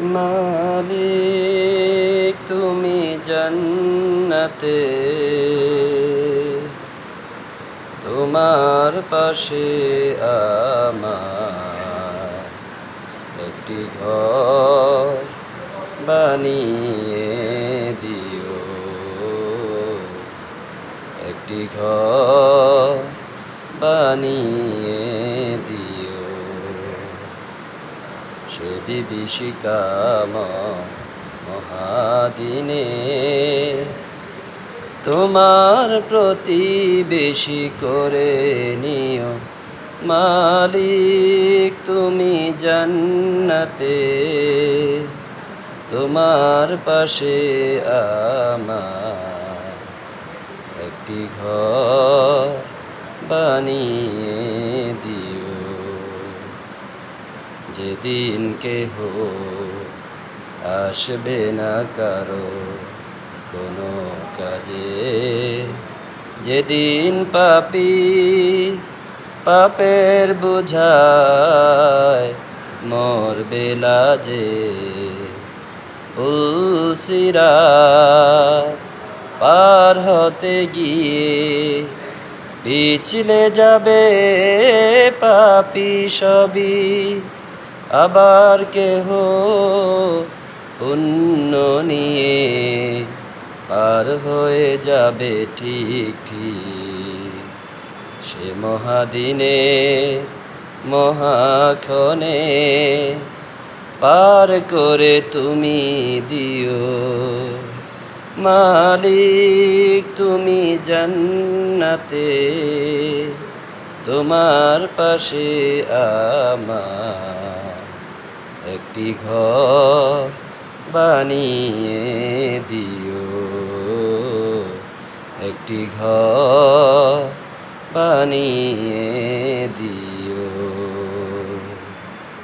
মালিক তুমি জান্নাতে, তোমার পাশে আমার একটি ঘর বানিয়ে দিও, একটি ঘর বানিয়ে দিও। সে বিভীষিকাম মহাদিনে তোমার প্রতিবেশী করে নিও। মালিক তুমি জান্নাতে, তোমার পাশে আমার একটি ঘর বানিয়ে দিও। যেদিন কেহ আসবে না কারো কোনো কাজে, যেদিন পাপী পাপের বোঝায় মরবে লাজে, পুলসিরাত পার হতে গিয়ে পিছলে যাবে পাপী সবই, আবার কেহ পুণ্য নিয়ে পার হয়ে যাবে ঠিক ঠিক। সে মহাদিনে মহাক্ষণে পার করে তুমি দিও। মালিক তুমি জান্নাতে, তোমার পাশে আমার একটি ঘর বানিয়ে দিও, একটি ঘর বানিয়ে দিও।